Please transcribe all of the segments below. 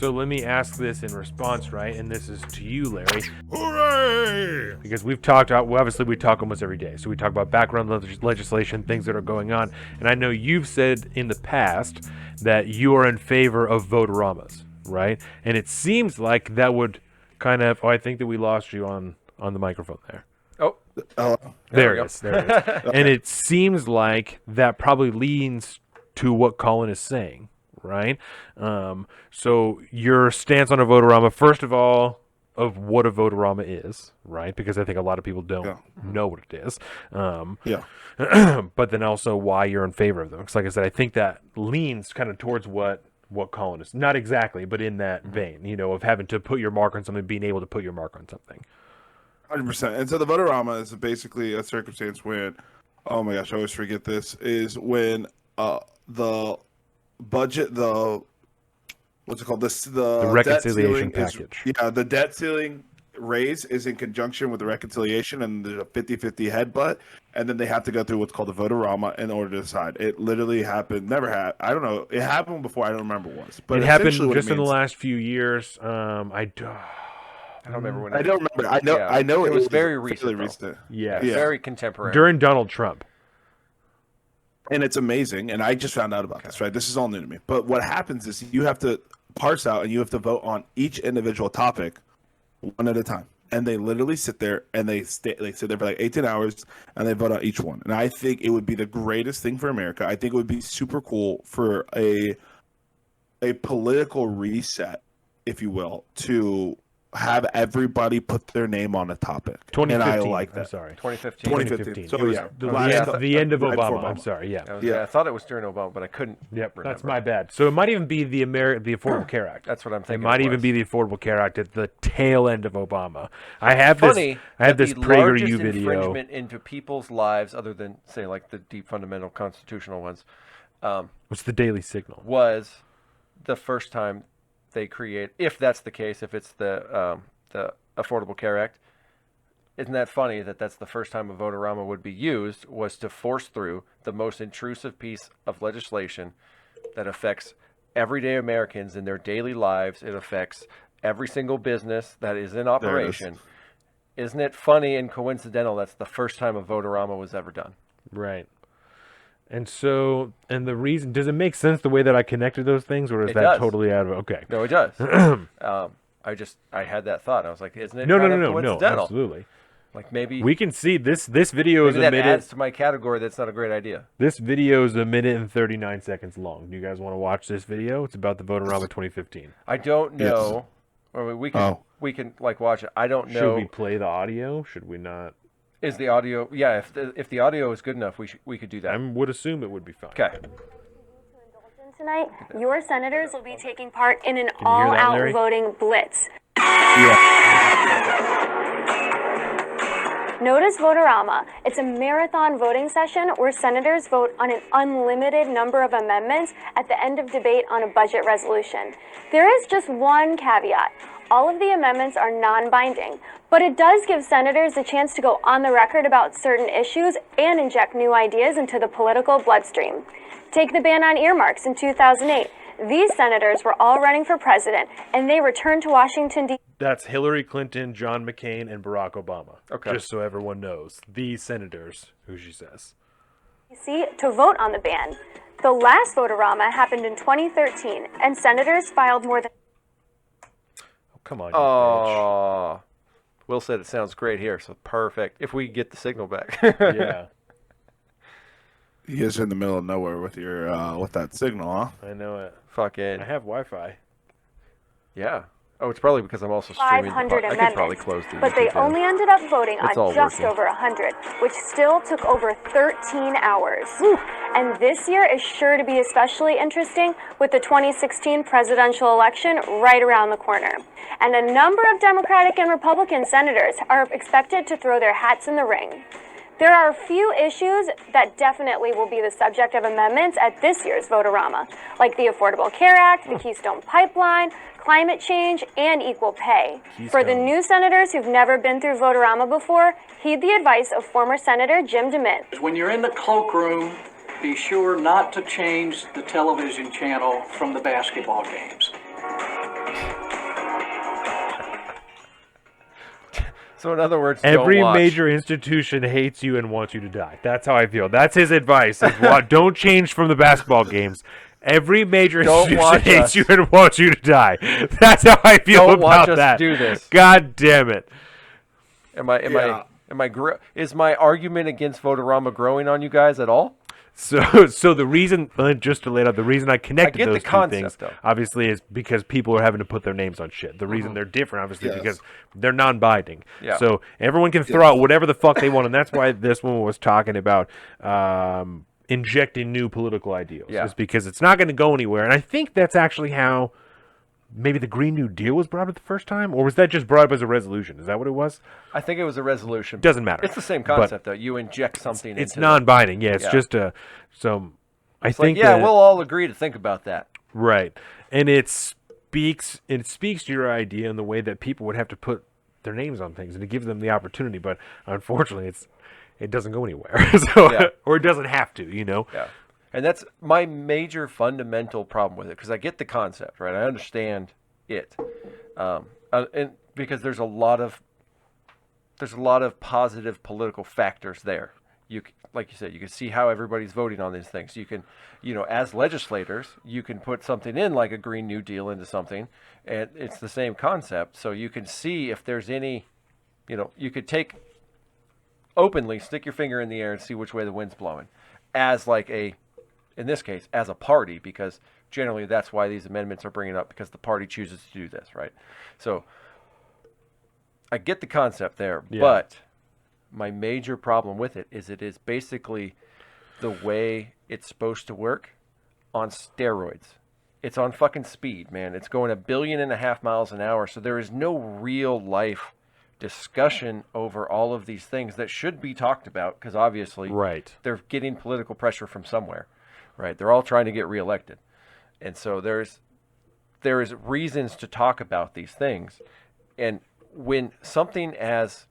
So let me ask this in response, right? And this is to you, Larry. Hooray! Because we talk almost every day. So we talk about background legislation, things that are going on. And I know you've said in the past that you are in favor of Vote-A-Ramas, right? And it seems like that would kind of... Oh, I think that we lost you on the microphone there. Oh, There it is. Okay. And it seems like that probably leans to what Colin is saying, right? So your stance on a Vote-A-Rama, first of all, of what a Vote-A-Rama is, right? Because I think a lot of people don't know what it is. But then also why you're in favor of them. Because like I said, I think that leans kind of towards what Colin is. Not exactly, but in that vein, of having to put your mark on something, being able to put your mark on something. 100%. And so the Vote-A-Rama is basically a circumstance when, oh my gosh, I always forget this, is when the budget, what's it called? The reconciliation debt package. The debt ceiling raise is in conjunction with the reconciliation, and there's a 50-50 headbutt, and then they have to go through what's called the Vote-A-Rama in order to decide. It literally happened, I don't know, it happened before, I don't remember what it was. But it happened just in the last few years. I don't remember when. I don't remember. I know it was very recent. Yeah, very contemporary. During Donald Trump. And it's amazing, and I just found out about this, right? This is all new to me. But what happens is you have to parse out and you have to vote on each individual topic one at a time. And they literally sit there and they sit there for like 18 hours and they vote on each one. And I think it would be the greatest thing for America. I think it would be super cool for a political reset, if you will, to have everybody put their name on a topic. 2015. And I like that. I'm sorry. 2015. So it was the end of right Obama. Obama. I'm sorry. Yeah. I thought it was during Obama, but I couldn't. Yep. remember. That's my bad. So it might even be the Affordable Care Act. That's what I'm thinking. It might even be the Affordable Care Act at the tail end of Obama. I have this PragerU video. Infringement into people's lives, other than say like the deep fundamental constitutional ones. What's the Daily Signal? Was the first time they create, if that's the case, if it's the Affordable Care Act. Isn't that funny that that's the first time a Vote-A-Rama would be used, was to force through the most intrusive piece of legislation that affects everyday Americans in their daily lives. It affects every single business that is in operation. Isn't it funny and coincidental that's the first time a Vote-A-Rama was ever done? Right. And so, and the reason, does it make sense the way that I connected those things, or is that does. Totally out of it? Okay. No, it does. I had that thought. I was like, isn't it coincidental? No, absolutely. Like maybe we can see this video is a that minute. Adds to my category. That's not a great idea. This video is 1 minute and 39 seconds long. Do you guys want to watch this video? It's about the Vote-A-Rama 2015. I don't know. Yes. We can like watch it. I don't know. Should we play the audio? Should we not? Is the audio? Yeah, if the audio is good enough, we could do that. I would assume it would be fine. Okay. Tonight, your senators will be taking part in an all-out voting blitz. Notice Vote-A-Rama. It's a marathon voting session where senators vote on an unlimited number of amendments at the end of debate on a budget resolution. There is just one caveat. All of the amendments are non-binding, but it does give senators a chance to go on the record about certain issues and inject new ideas into the political bloodstream. Take the ban on earmarks in 2008. These senators were all running for president, and they returned to Washington, D.C. That's Hillary Clinton, John McCain, and Barack Obama. Okay. Just so everyone knows. These senators, who she says. To vote on the ban. The last Vote-A-Rama happened in 2013, and senators filed more than... Oh, come on, you bitch. Will said it sounds great here, so perfect. If we get the signal back. Yeah. You guys are in the middle of nowhere with your with that signal, huh? I know it. Fucking. I have Wi-Fi. Yeah. Oh, it's probably because I'm also streaming. 500 I could probably close these. But they only ended up voting on just working. over 100, which still took over 13 hours. And this year is sure to be especially interesting with the 2016 presidential election right around the corner. And a number of Democratic and Republican senators are expected to throw their hats in the ring. There are a few issues that definitely will be the subject of amendments at this year's Vote-A-Rama, like the Affordable Care Act, the Keystone Pipeline, climate change, and equal pay. For the new senators who've never been through Vote-A-Rama before, heed the advice of former Senator Jim DeMint. When you're in the cloakroom, be sure not to change the television channel from the basketball games. So in other words, Every don't watch. major institution hates you and wants you to die. That's how I feel. That's his advice. Is don't change from the basketball games. Every major Don't institution watch hates us. you and wants you to die. That's how I feel Don't about watch us that. do this. God damn it. Is my argument against Vote-A-Rama growing on you guys at all? So the reason, just to lay it out, the reason I connected get the those two concept, things, though. obviously, is because people are having to put their names on shit. The reason they're different, obviously, Yes. because they're non-binding. Yeah. So everyone can throw out whatever the fuck they want, and that's why this one was talking about injecting new political ideals. Yeah. Is because it's not going to go anywhere, and I think that's actually how maybe the Green New Deal was brought up the first time, or was that just brought up as a resolution? Is that what it was? I think it was a resolution. Doesn't matter. It's the same But concept, though. You inject something It's into non-binding. Yeah, it's Yeah. just a. So I It's think like, yeah, that, we'll all agree to think about that. right, and it speaks to your idea in the way that people would have to put their names on things and to give them the opportunity. But unfortunately, it doesn't go anywhere. So Yeah. or it doesn't have to. Yeah. And that's my major fundamental problem with it, because I get the concept, right? I understand it. And because there's a lot of positive political factors there. Like you said, you can see how everybody's voting on these things. You can, as legislators, you can put something in like a Green New Deal into something, and it's the same concept. So you can see if there's any, you could take openly, stick your finger in the air and see which way the wind's blowing, as like in this case, as a party, because generally that's why these amendments are bringing up, because the party chooses to do this, right? So I get the concept there, Yeah. but my major problem with it is basically the way it's supposed to work on steroids. It's on fucking speed, man. It's going 1.5 billion miles an hour, so there is no real life discussion over all of these things that should be talked about, because obviously Right. they're getting political pressure from somewhere, right? They're all trying to get reelected. And so there is reasons to talk about these things. And when something as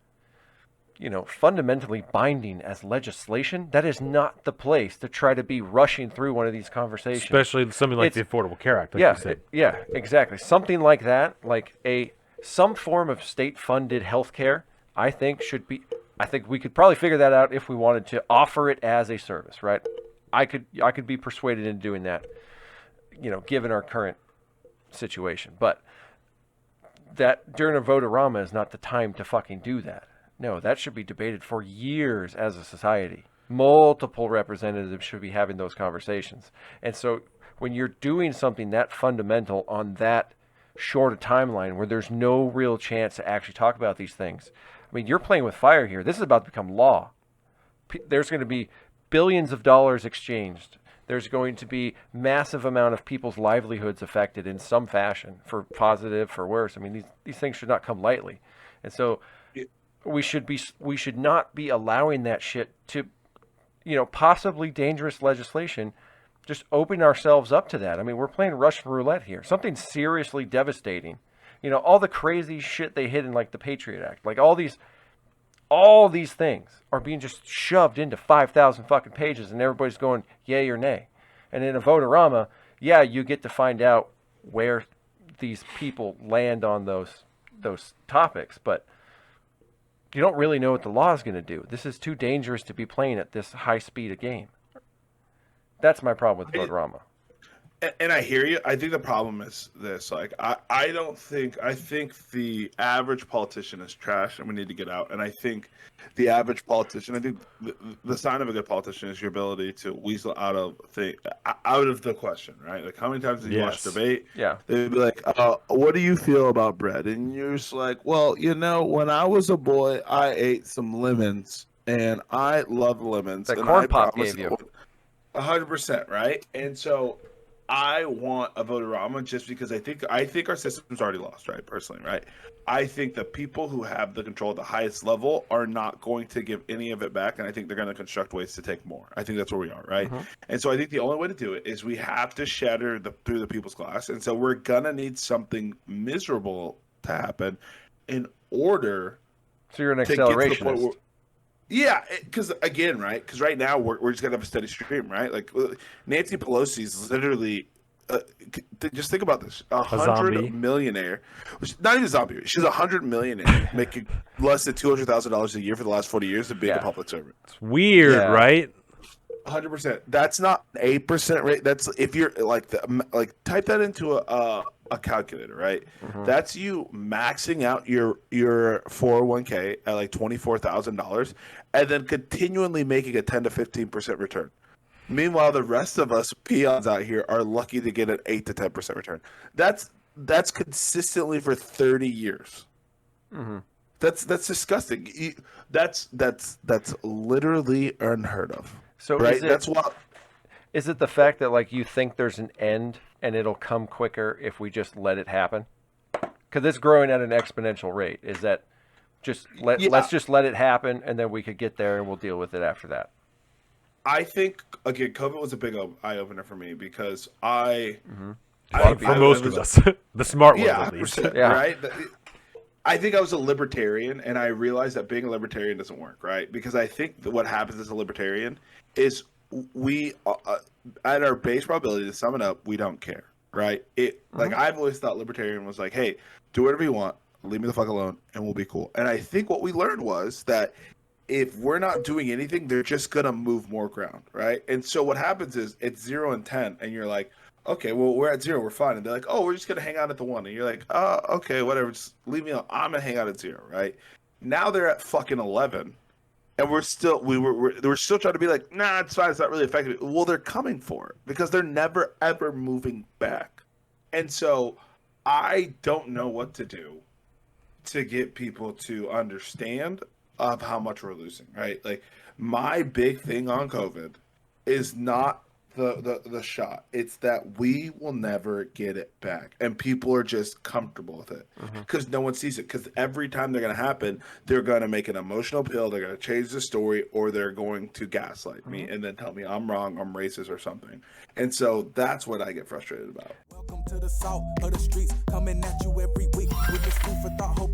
fundamentally binding as legislation, that is not the place to try to be rushing through one of these conversations. Especially something like the Affordable Care Act, like yeah, you said. yeah, exactly. Something like that, like some form of state-funded health care, I think we could probably figure that out if we wanted to offer it as a service, right? I could be persuaded into doing that, given our current situation. But that during a Vote-A-Rama is not the time to fucking do that. No, that should be debated for years as a society. Multiple representatives should be having those conversations. And so when you're doing something that fundamental on that short a timeline where there's no real chance to actually talk about these things, I mean, you're playing with fire here. This is about to become law. There's going to be billions of dollars exchanged. There's going to be massive amount of people's livelihoods affected in some fashion, for positive, for worse. I mean, these things should not come lightly. And so we should not be allowing that shit to, possibly dangerous legislation, just open ourselves up to that. I mean, we're playing Russian roulette here. Something seriously devastating. All the crazy shit they hid in like the Patriot Act, like all these things are being just shoved into 5,000 fucking pages, and everybody's going yay or nay. And in a Vote-A-Rama, yeah, you get to find out where these people land on those topics, but you don't really know what the law is going to do. This is too dangerous to be playing at this high speed of game. That's my problem with Vote-A-Rama. And I hear you. I think the problem is this. Like, I think the average politician is trash and we need to get out. And I think the average politician, I think the sign of a good politician is your ability to weasel out of the question, right? Like, how many times did you watch debate? Yeah. They'd be like, what do you feel about bread? And you're just like, well, when I was a boy, I ate some lemons and I love lemons. That and corn I pop promise gave you. 100%, right? And so I want a Vote-A-Rama just because I think our system's already lost, right? Personally, right? I think the people who have the control at the highest level are not going to give any of it back, and I think they're going to construct ways to take more. I think that's where we are, right? Mm-hmm. And so I think the only way to do it is we have to shatter through the people's glass, and so we're gonna need something miserable to happen in order. So you're an to get to the point accelerationist. where, yeah, because again, right? Because right now we're just gonna have a steady stream, right? Like Nancy Pelosi is literally just think about this: zombie. 100 millionaire, not even a zombie. She's 100 millionaire, making less than $200,000 a year for the last 40 years, and being a public servant. It's weird, Yeah. right? 100%. That's not an 8% rate. That's if you're like type that into a calculator, right? That's you maxing out your 401k at like $24,000, and then continually making a 10 to 15% return. Meanwhile, the rest of us peons out here are lucky to get an 8 to 10% return. That's consistently for 30 years. That's disgusting. That's literally unheard of. So right? That's what. Is it the fact that like you think there's an end and it'll come quicker if we just let it happen? Because it's growing at an exponential rate. Is that let's just let it happen and then we could get there and we'll deal with it after that? I think again, COVID was a big eye opener for me because For most of us, the smart ones at least. Right. I think I was a libertarian, and I realized that being a libertarian doesn't work, right? Because I think that what happens as a libertarian is we, at our base probability, to sum it up, we don't care, right? Like I've always thought libertarian was like, hey, do whatever you want, leave me the fuck alone, and we'll be cool. And I think what we learned was that if we're not doing anything, they're just gonna move more ground, right? And so what happens is it's 0 and 10, and you're like, okay, well, we're at 0, we're fine. And they're like, oh, we're just going to hang out at the 1. And you're like, oh, okay, whatever, just leave me alone. I'm going to hang out at 0, right? Now they're at fucking 11. And we're still trying to be like, nah, it's fine, it's not really affecting me. Well, they're coming for it because they're never, ever moving back. And so I don't know what to do to get people to understand of how much we're losing, right? Like, my big thing on COVID is not the shot. It's that we will never get it back, and people are just comfortable with it because no one sees it. Because every time they're going to happen, they're going to make an emotional appeal. They're going to change the story, or they're going to gaslight me and then tell me I'm wrong, I'm racist, or something. And so that's what I get frustrated about. Welcome to the south of the streets, coming at you every week with this food for thought. Hope